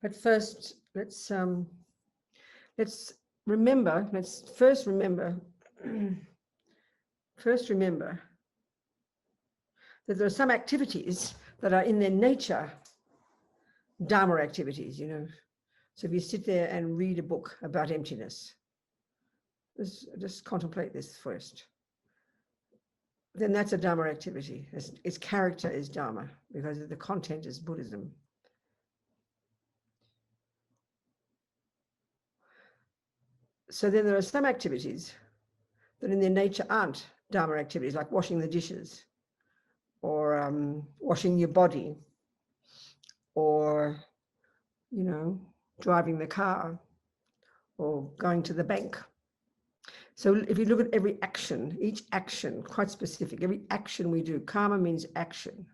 But first, let's remember. Let's first remember. First, remember that there are some activities that are in their nature Dharma activities. So if you sit there and read a book about emptiness, just contemplate this first. Then that's a Dharma activity. Its character is Dharma because the content is Buddhism. So then there are some activities that in their nature aren't Dharma activities, like washing the dishes or washing your body or, driving the car or going to the bank. So if you look at every action, each action, quite specific, every action we do, karma means action.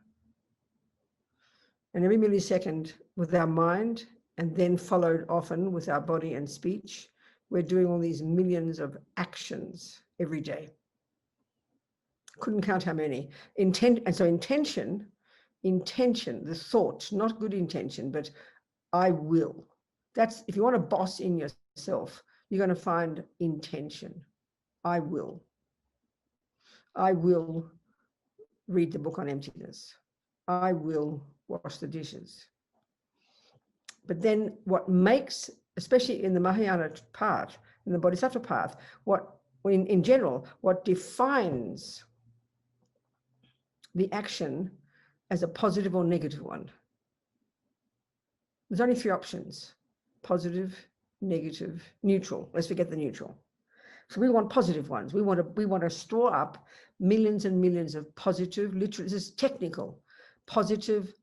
And every millisecond with our mind and then followed often with our body and speech, we're doing all these millions of actions every day. Couldn't count how many. And so intention, the thought, not good intention, but I will. That's, if you want a boss in yourself, you're going to find intention. I will read the book on emptiness. I will wash the dishes. But then what makes, especially in the Mahayana path, in the Bodhisattva path, in general, what defines the action as a positive or negative one? There's only 3 options: positive, negative, neutral. Let's forget the neutral. So we want positive ones. We want to store up millions and millions of positive, literally, this is technical, positive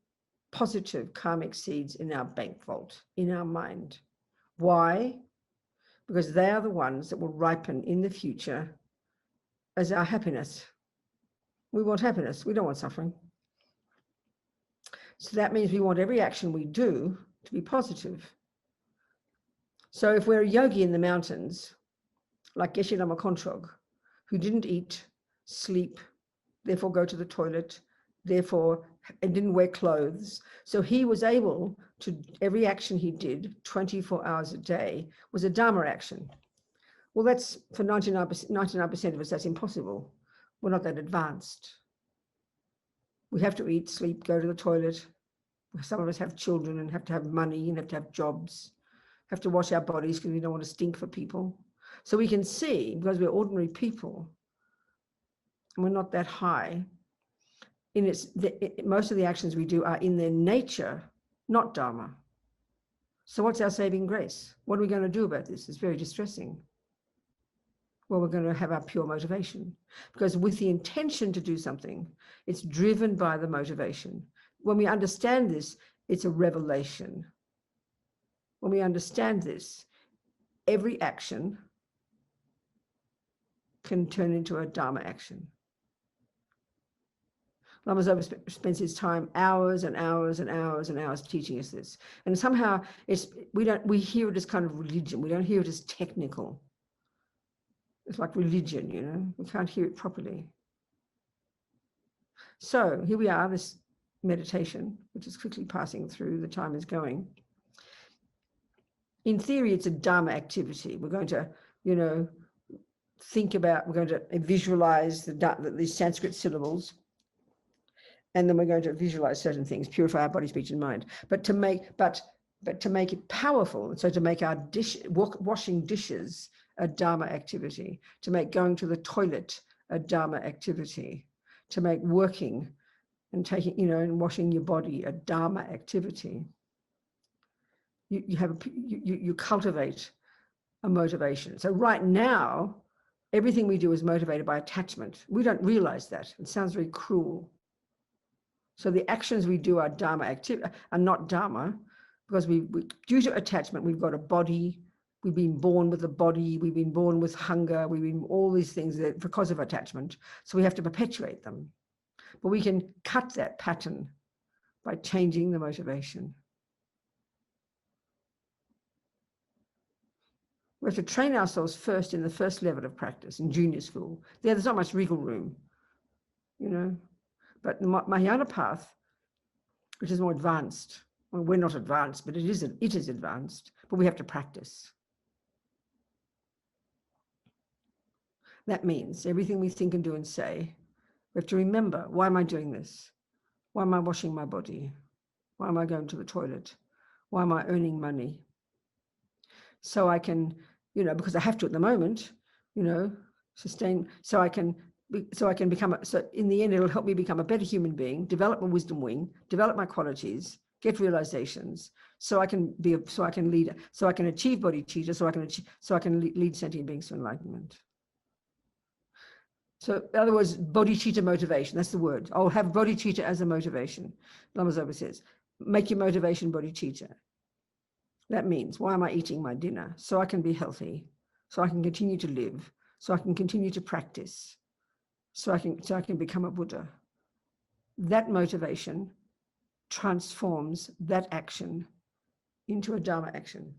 karmic seeds in our bank vault, in our mind. Why? Because they are the ones that will ripen in the future as our happiness. We want happiness. We don't want suffering. So that means we want every action we do to be positive. So if we're a yogi in the mountains, like Geshe Lama Kontrog, who didn't eat, sleep, therefore go to the toilet, and didn't wear clothes. So he was able to, every action he did 24 hours a day was a Dharma action. Well, that's for 99% of us, that's impossible. We're not that advanced. We have to eat, sleep, go to the toilet. Some of us have children and have to have money and have to have jobs, have to wash our bodies because we don't want to stink for people. So we can see, because we're ordinary people, and we're not that high, most of the actions we do are in their nature, not Dharma. So what's our saving grace? What are we going to do about this? It's very distressing. Well, we're going to have our pure motivation, because with the intention to do something, it's driven by the motivation. When we understand this, it's a revelation. When we understand this, every action can turn into a Dharma action. Lama Zopa spends his time hours and hours and hours and hours teaching us this. And somehow we hear it as kind of religion. We don't hear it as technical. It's like religion, we can't hear it properly. So here we are, this meditation, which is quickly passing through, the time is going. In theory, it's a Dharma activity. We're going to, we're going to visualize these Sanskrit syllables, and then we're going to visualize certain things, purify our body, speech, and mind. But to make it powerful, and so to make our washing dishes a Dharma activity, to make going to the toilet a Dharma activity, to make working and taking, and washing your body a Dharma activity. You cultivate a motivation. So right now, everything we do is motivated by attachment. We don't realize that. It sounds very cruel. So the actions we do are not Dharma, because we due to attachment, we've got a body. We've been born with a body. We've been born with hunger. We've been all these things because of attachment. So we have to perpetuate them. But we can cut that pattern by changing the motivation. We have to train ourselves first in the first level of practice, in junior school. There's not much wriggle room, But the Mahayana path, which is more advanced, Well, we're not advanced, but it is advanced, but we have to practice. That means everything we think and do and say, we have to remember, why am I doing this? Why am I washing my body? Why am I going to the toilet? Why am I earning money? So I can, because I have to at the moment, sustain, so I can become, so in the end, it'll help me become a better human being, develop my wisdom wing, develop my qualities, get realizations, so I can lead, so I can achieve bodhicitta, so I can lead sentient beings to enlightenment. So in other words, bodhicitta motivation, that's the word. I'll have bodhicitta as a motivation. Lama Zopa says, make your motivation bodhicitta. That means, why am I eating my dinner? So I can be healthy, so I can continue to live, so I can continue to practice, so I can become a Buddha. That motivation transforms that action into a Dharma action.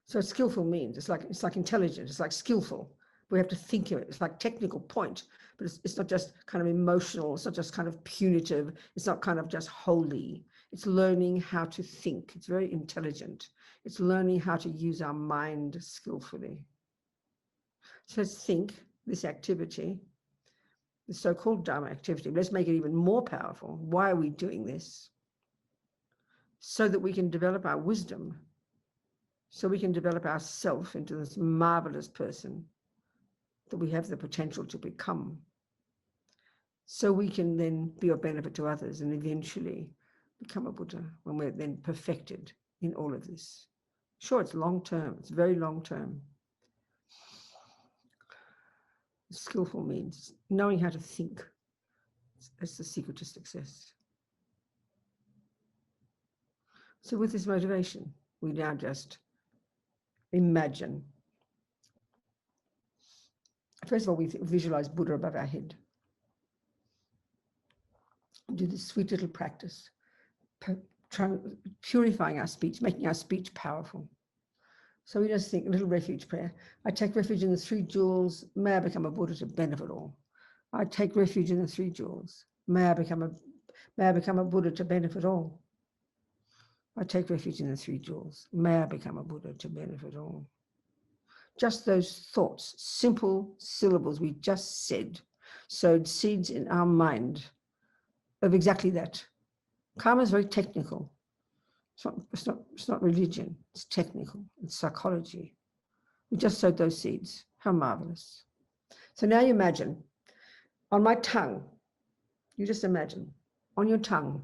So skillful means it's like intelligent, it's like skillful. We have to think of it. It's like technical point, but it's not just kind of emotional. It's not just kind of punitive. It's not kind of just holy. It's learning how to think. It's very intelligent. It's learning how to use our mind skillfully. So let's think this activity, the so-called Dharma activity. Let's make it even more powerful. Why are we doing this? So that we can develop our wisdom. So we can develop ourselves into this marvelous person that we have the potential to become. So we can then be of benefit to others and eventually become a Buddha when we're then perfected in all of this. Sure, it's long term, it's very long term. Skillful means knowing how to think. That's the secret to success. So with this motivation, we now just imagine. First of all, we visualize Buddha above our head. Do this sweet little practice, purifying our speech, making our speech powerful. So we just think, a little refuge prayer. I take refuge in the three jewels. May I become a Buddha to benefit all. I take refuge in the three jewels. May I become a Buddha to benefit all. I take refuge in the three jewels. May I become a Buddha to benefit all. Just those thoughts, simple syllables we just said, sowed seeds in our mind of exactly that. Karma is very technical. It's not religion, it's technical, it's psychology. We just sowed those seeds. How marvelous. So now you imagine, on my tongue, you just imagine, on your tongue,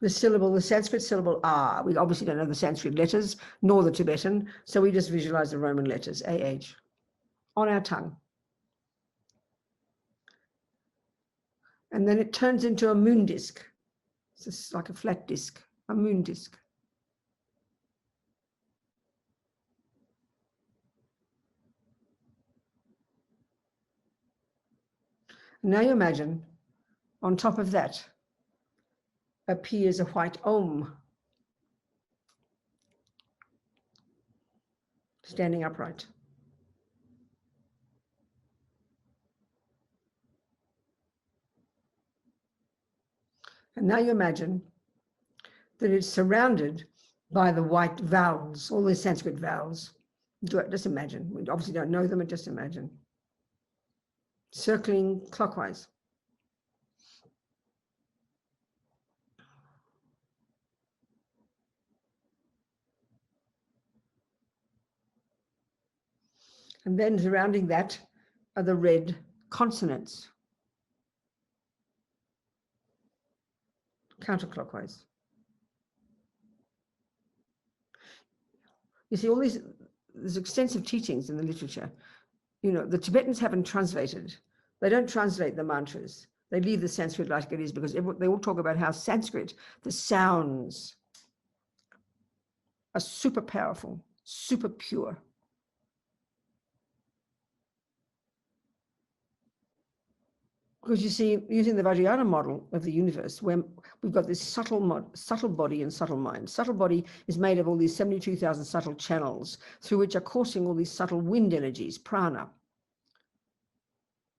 the Sanskrit syllable ah. We obviously don't know the Sanskrit letters, nor the Tibetan, so we just visualize the Roman letters, AH, on our tongue. And then it turns into a moon disk. It's just like a flat disk, a moon disk. And now you imagine, on top of that, appears a white Om, standing upright. And now you imagine that it's surrounded by the white vowels, all the Sanskrit vowels. Just imagine. We obviously don't know them, but just imagine. Circling clockwise. And then surrounding that are the red consonants, counterclockwise. You see, there's extensive teachings in the literature. The Tibetans haven't translated. They don't translate the mantras. They leave the Sanskrit like it is because they all talk about how Sanskrit, the sounds are super powerful, super pure. Because you see, using the Vajrayana model of the universe, where we've got this subtle body and subtle mind. Subtle body is made of all these 72,000 subtle channels through which are coursing all these subtle wind energies, prana.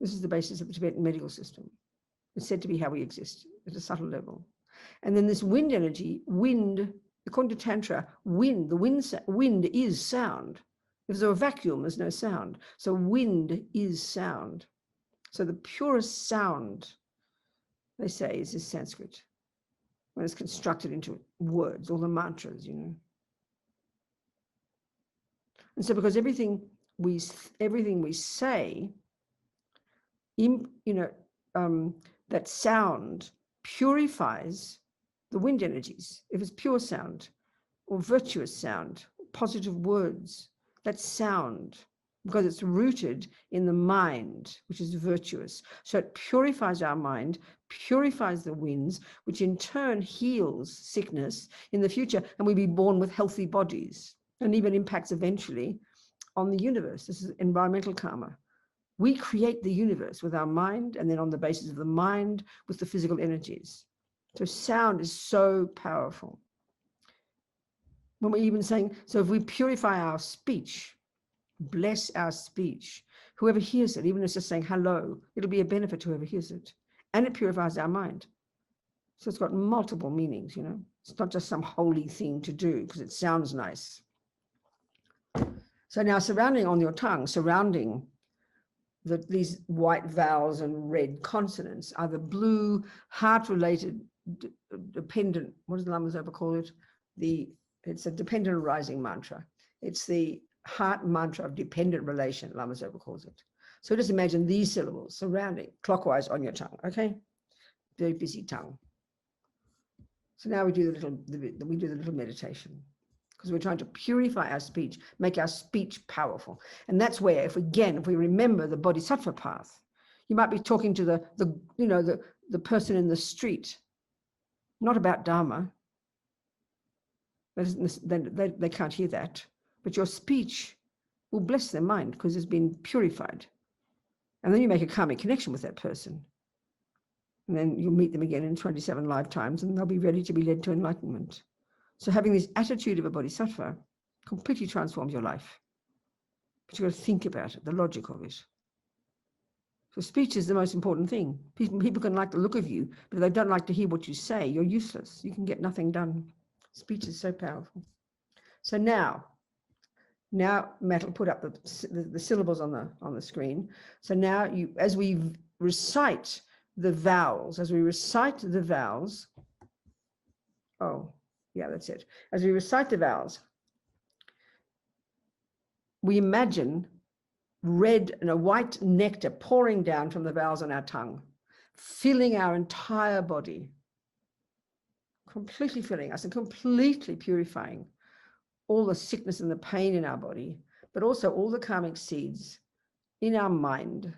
This is the basis of the Tibetan medical system. It's said to be how we exist at a subtle level. And then this wind energy, wind, according to Tantra, wind is sound. If there's a vacuum, there's no sound. So wind is sound. So the purest sound, they say, is Sanskrit, when it's constructed into words, all the mantras, you know. And so because everything we say, that sound purifies the wind energies. If it's pure sound or virtuous sound, positive words, that sound, because it's rooted in the mind, which is virtuous. So it purifies our mind, purifies the winds, which in turn heals sickness in the future, and we be born with healthy bodies, and even impacts eventually on the universe. This is environmental karma. We create the universe with our mind, and then on the basis of the mind with the physical energies. So sound is so powerful. When we're even saying, so if we purify our speech, bless our speech, whoever hears it, even if it's just saying hello, it'll be a benefit to whoever hears it. And it purifies our mind. So it's got multiple meanings, you know. It's not just some holy thing to do because it sounds nice. So now surrounding on your tongue, surrounding these white vowels and red consonants are the blue heart-related dependent, what does the Lama Zopa call it? It's a dependent arising mantra. It's the heart mantra of dependent relation, Lama Zopa calls it. So just imagine these syllables surrounding clockwise on your tongue, okay? Very busy tongue. So now we do the little meditation, because we're trying to purify our speech, make our speech powerful. And that's where, if we remember the bodhisattva path, you might be talking to the person in the street, not about Dharma. They can't hear that. But your speech will bless their mind because it's been purified. And then you make a karmic connection with that person. And then you'll meet them again in 27 lifetimes, and they'll be ready to be led to enlightenment. So having this attitude of a bodhisattva completely transforms your life. But you've got to think about it, the logic of it. So speech is the most important thing. People can like the look of you, but if they don't like to hear what you say, you're useless. You can get nothing done. Speech is so powerful. So now Matt will put up the syllables on the screen. So now as we recite the vowels, oh, yeah, that's it. As we recite the vowels, we imagine red and a white nectar pouring down from the vowels on our tongue, filling our entire body, completely filling us and completely purifying all the sickness and the pain in our body, but also all the karmic seeds in our mind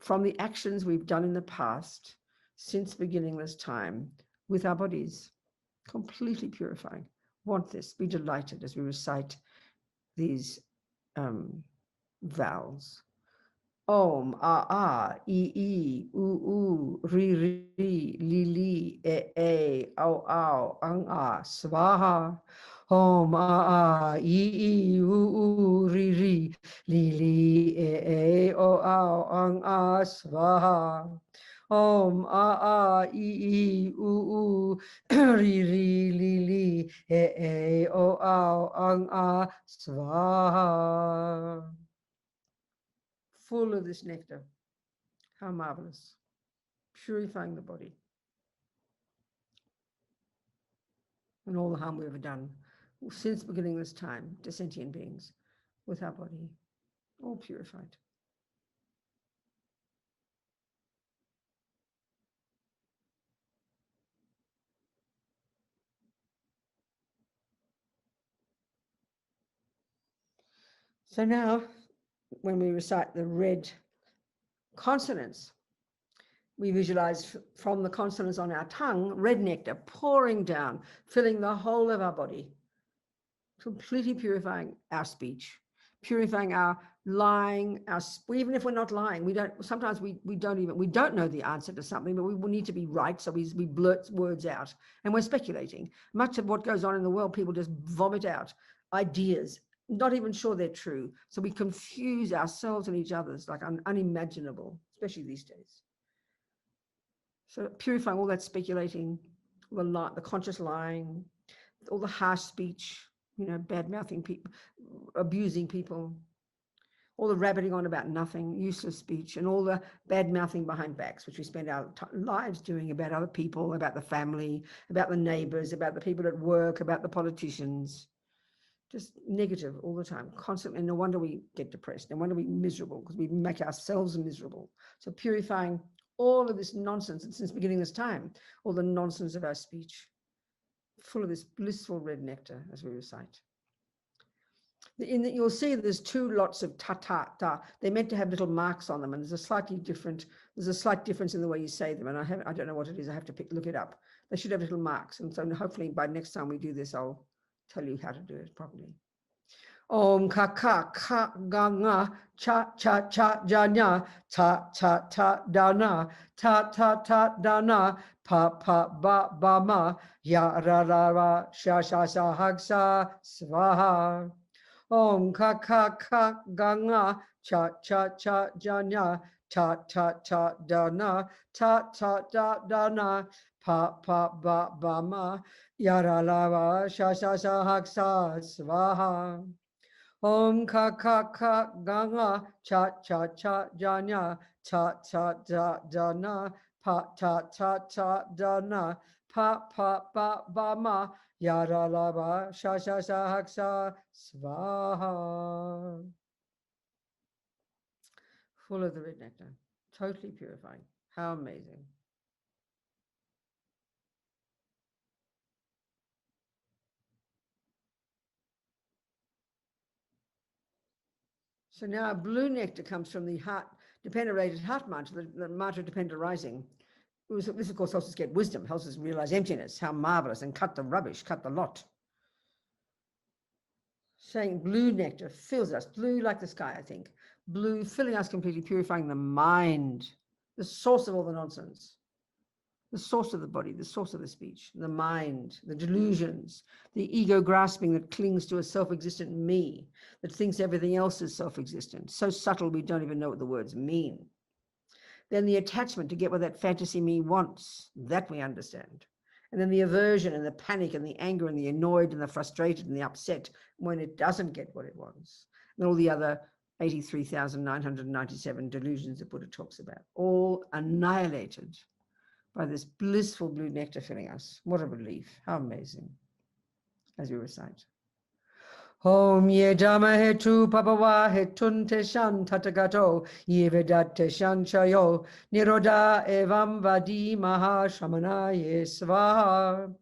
from the actions we've done in the past since beginningless time with our bodies, completely purifying. Want this, be delighted as we recite these vowels. Om, a, I, u, ri, li, e, au, ang, swaha. Om, a, I, u, ri, li, e, au, ang, swaha. Om, a, I, u, ri, li, e, au, ang, swaha. Full of this nectar. How marvelous. Purifying the body. And all the harm we've ever done since beginning this time to sentient beings with our body, all purified. So now, when we recite the red consonants, we visualize from the consonants on our tongue, red nectar pouring down, filling the whole of our body, completely purifying our speech, purifying our lying, even if we're not lying, we don't know the answer to something, but we will need to be right, so we blurt words out, and we're speculating. Much of what goes on in the world, people just vomit out ideas, not even sure they're true, so we confuse ourselves and each other's like unimaginable, especially these days. So purifying all that speculating, the conscious lying, all the harsh speech, bad mouthing people, abusing people, all the rabbiting on about nothing, useless speech, and all the bad mouthing behind backs, which we spend our lives doing about other people, about the family, about the neighbors, about the people at work, about the politicians. Just negative all the time, constantly. And no wonder we get depressed. No wonder we're miserable, because we make ourselves miserable. So purifying all of this nonsense, and since beginning this time, all the nonsense of our speech, full of this blissful red nectar, as we recite. You'll see there's two lots of ta ta ta. They're meant to have little marks on them, and there's a slight difference in the way you say them. And I don't know what it is. I have to look it up. They should have little marks, and so hopefully by next time we do this, I'll tell you how to do it properly. Om ka ka ka ga nga cha cha cha janya ta ta ta dana ta ta ta dana pa pa ba ba ma ya ra ra ra sha sha sa hagsa svaha. Om ka ka ka ga nga cha cha cha janya ta ta ta dana ta ta ta dana pa pa ba ba ma ya ra ra ra sha sha sa hagsa svaha. Om ka ka ka ganga cha cha cha janya ta ta da da na pa ta ta ta da na pa pa ba ba ma yara la ba sha sha sa haksa svaha. Full of the red nectar, totally purifying. How amazing. So now blue nectar comes from the heart, dependent heart mantra, the mantra dependent rising. This, of course, helps us get wisdom, helps us realize emptiness, how marvelous, and cut the rubbish, cut the lot. Saying blue nectar fills us, blue like the sky, I think. Blue filling us completely, purifying the mind, the source of all the nonsense, the source of the body, the source of the speech, the mind, the delusions, the ego grasping that clings to a self-existent me, that thinks everything else is self-existent. So subtle we don't even know what the words mean. Then the attachment to get what that fantasy me wants, that we understand. And then the aversion and the panic and the anger and the annoyed and the frustrated and the upset when it doesn't get what it wants. And all the other 83,997 delusions that Buddha talks about, all annihilated by this blissful blue nectar filling us. What a relief. How amazing. As we recite. Om ye dhamma hetu papava hetun te shan tatagato ye vedat te shan chayo niroda evam vadi maha shamana ye svaha.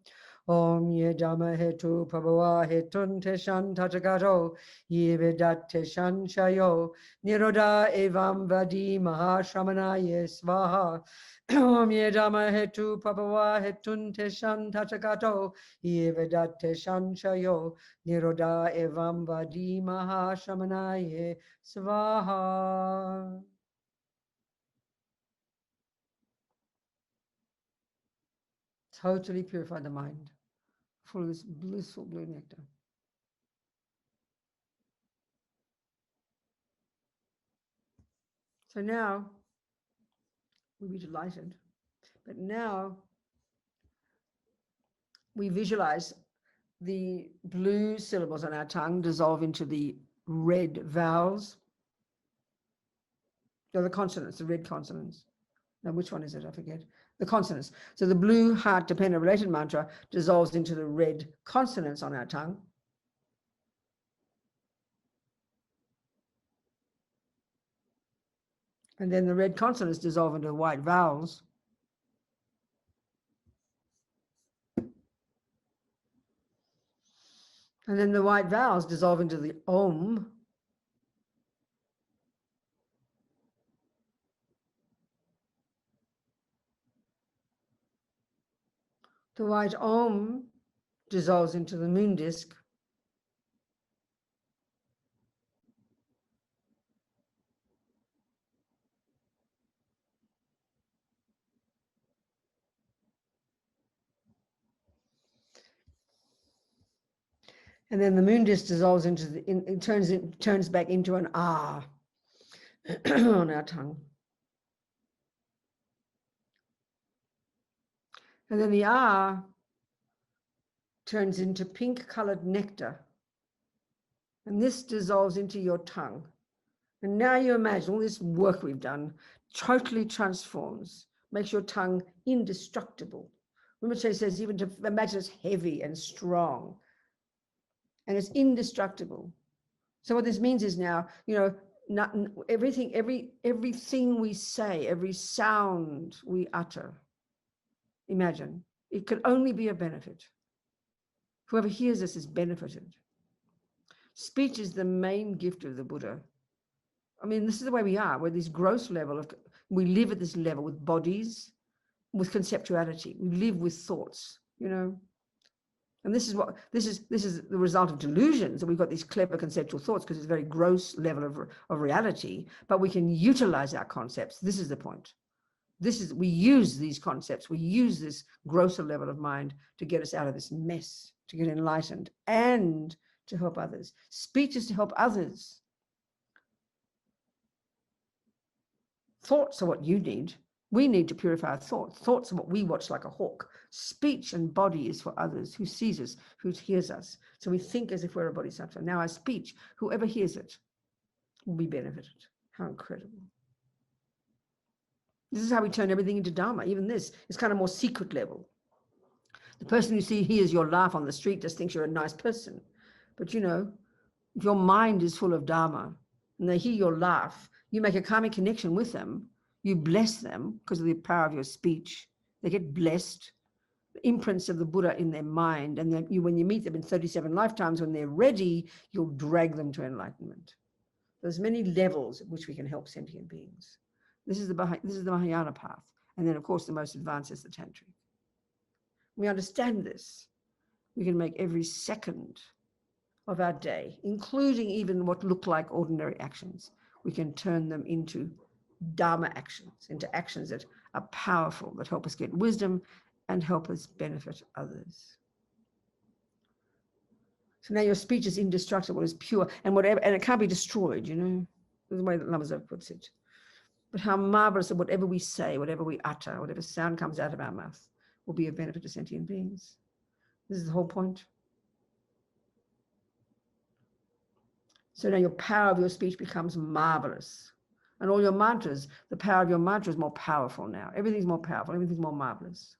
Om ye dhamma hetu papava hetun te shan tatagato ye vedat te shan chayo niroda evam vadi maha shamana ye svaha. Om ye dhamma hetu papava hetun te shan tatagato ye vedat te shan chayo niroda evam vadi maha shamanaye svaha. Totally purify the mind, full of this blissful blue nectar. So now we'll be delighted, but now we visualize the blue syllables on our tongue dissolve into the red vowels. No, the consonants, the red consonants. No, which one is it? I forget. The consonants. So the blue heart dependent related mantra dissolves into the red consonants on our tongue. And then the red consonants dissolve into the white vowels. And then the white vowels dissolve into the Om. The white Om dissolves into the moon disk. And then the moon disk dissolves into the, it turns back into an Ah on our tongue. And then the R turns into pink-colored nectar. And this dissolves into your tongue. And now you imagine all this work we've done totally transforms, makes your tongue indestructible. Rinpoche says even to imagine it's heavy and strong, and it's indestructible. So what this means is now, not everything we say, every sound we utter, imagine, it could only be a benefit. Whoever hears this is benefited. Speech is the main gift of the Buddha. I mean, this is the way we are. We're this gross level of, we live at this level with bodies, with conceptuality. We live with thoughts, And this is the result of delusions. And we've got these clever conceptual thoughts because it's a very gross level of reality, but we can utilize our concepts. This is the point. We use these concepts. We use this grosser level of mind to get us out of this mess, to get enlightened and to help others. Speech is to help others. Thoughts are what you need. We need to purify our thoughts. Thoughts are what we watch like a hawk. Speech and body is for others, who sees us, who hears us. So we think as if we're a bodhisattva. Now our speech, whoever hears it, will be benefited. How incredible. This is how we turn everything into Dharma. Even this is kind of more secret level. The person you hears your laugh on the street just thinks you're a nice person. But if your mind is full of Dharma and they hear your laugh, you make a karmic connection with them. You bless them because of the power of your speech. They get blessed. The imprints of the Buddha in their mind. And then when you meet them in 37 lifetimes, when they're ready, you'll drag them to enlightenment. There's many levels at which we can help sentient beings. This is the Mahayana path. And then, of course, the most advanced is the Tantric. We understand this. We can make every second of our day, including even what look like ordinary actions, we can turn them into Dharma actions, into actions that are powerful, that help us get wisdom and help us benefit others. So now your speech is indestructible, is pure, and it can't be destroyed, This is the way that Lamazow puts it. But how marvelous that whatever we say, whatever we utter, whatever sound comes out of our mouth will be of benefit to sentient beings. This is the whole point. So now your power of your speech becomes marvelous. And all your mantras, the power of your mantra is more powerful now. Everything's more powerful, everything's more marvelous.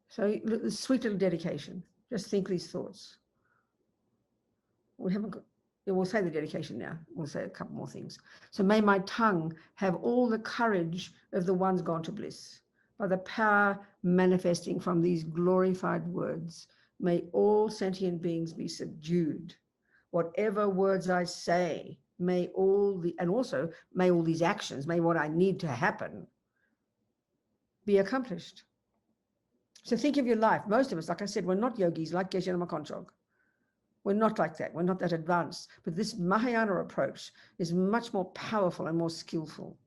So the sweet little dedication. Just think these thoughts. We'll say the dedication now. We'll say a couple more things. So may my tongue have all the courage of the ones gone to bliss. By the power manifesting from these glorified words, may all sentient beings be subdued. Whatever words I say, may all these actions, may what I need to happen be accomplished. So think of your life. Most of us, like I said, we're not yogis like Geshe Lama Kontrog. We're not like that. We're not that advanced. But this Mahayana approach is much more powerful and more skillful.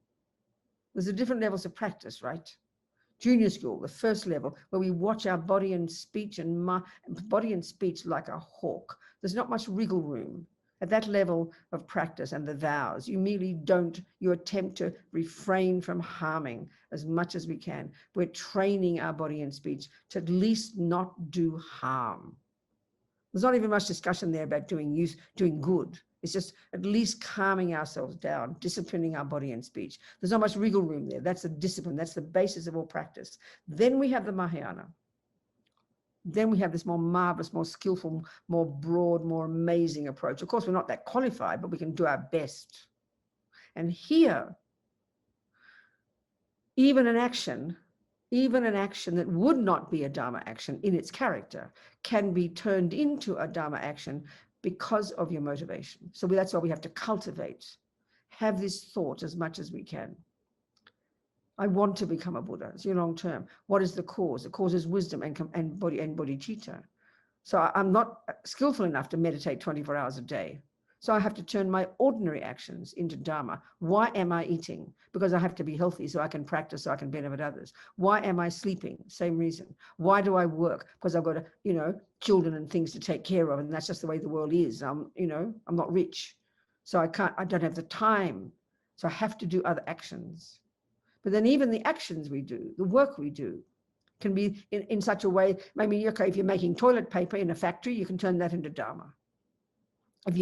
There's different levels of practice, right? Junior school, the first level, where we watch our body and speech like a hawk. There's not much wriggle room. At that level of practice and the vows, you attempt to refrain from harming as much as we can. We're training our body and speech to at least not do harm. There's not even much discussion there about doing good. It's just at least calming ourselves down, disciplining our body and speech. There's not much wriggle room there. That's the discipline. That's the basis of all practice. Then we have the Mahayana. Then we have this more marvelous, more skillful, more broad, more amazing approach. Of course, we're not that qualified, but we can do our best. And here, even an action that would not be a Dharma action in its character can be turned into a Dharma action because of your motivation. So that's why we have to cultivate, have this thought as much as we can. I want to become a Buddha. It's your long term. What is the cause? The cause is wisdom and bodhicitta. So I'm not skillful enough to meditate 24 hours a day. So I have to turn my ordinary actions into Dharma. Why am I eating? Because I have to be healthy so I can practice, so I can benefit others. Why am I sleeping? Same reason. Why do I work? Because I've got children and things to take care of, and that's just the way the world is. I'm not rich. So I don't have the time. So I have to do other actions. But then even the actions we do, the work we do, can be in such a way, maybe, okay, if you're making toilet paper in a factory, you can turn that into Dharma. If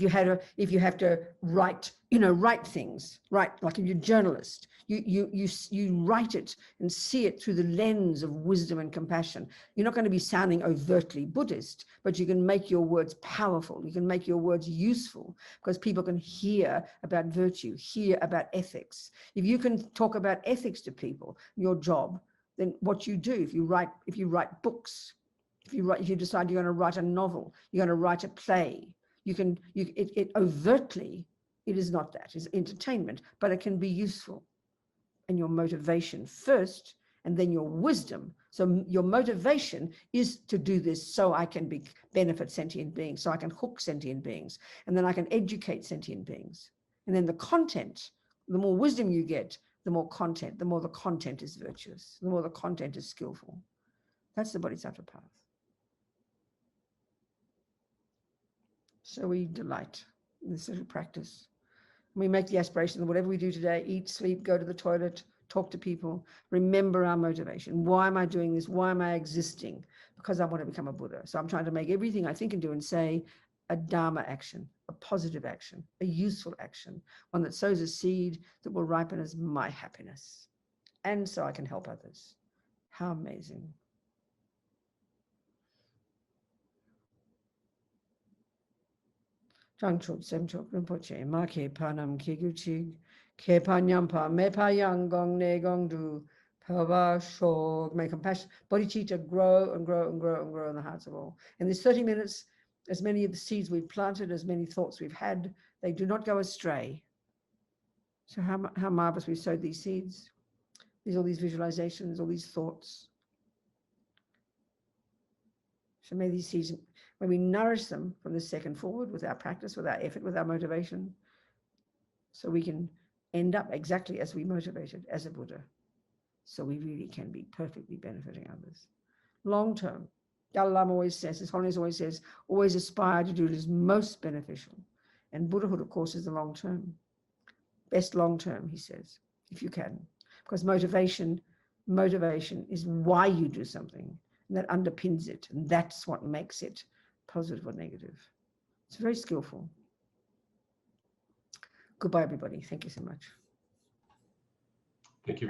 you have to write, write things, like if you're a journalist, you write it and see it through the lens of wisdom and compassion. You're not going to be sounding overtly Buddhist, but you can make your words powerful. You can make your words useful because people can hear about virtue, hear about ethics. If you can talk about ethics to people, your job, then what you do, if you write books, if you decide you're going to write a novel, you're going to write a play, it overtly, it is not that, it's entertainment, but it can be useful. And your motivation first, and then your wisdom. So your motivation is to do this so I can benefit sentient beings, so I can hook sentient beings, and then I can educate sentient beings. And then the content, the more wisdom you get, the more content, the more the content is virtuous, the more the content is skillful. That's the Bodhisattva path. So we delight in this little practice. We make the aspiration that whatever we do today, eat, sleep, go to the toilet, talk to people, remember our motivation. Why am I doing this? Why am I existing? Because I want to become a Buddha. So I'm trying to make everything I think and do and say a Dharma action, a positive action, a useful action, one that sows a seed that will ripen as my happiness. And so I can help others. How amazing. Changchuk Semchuk Rinpoche, Ma Ke Panam Kiguchig, Ke Panyampa, Me Payang Gong Ne Gong Du, Pava Shog, may compassion, bodhicitta grow and grow and grow and grow in the hearts of all. In this 30 minutes, as many of the seeds we've planted, as many thoughts we've had, they do not go astray. So how marvelous we've sowed these seeds, all these visualizations, all these thoughts. So may these seeds, when we nourish them from this second forward with our practice, with our effort, with our motivation, so we can end up exactly as we motivated as a Buddha. So we really can be perfectly benefiting others. Long term, Dalai Lama always says, His Holiness always says, always aspire to do what is most beneficial. And Buddhahood, of course, is the long term. Best long term, he says, if you can. Because motivation is why you do something. And that underpins it. And that's what makes it positive or negative. It's very skillful. Goodbye, everybody. Thank you so much. Thank you.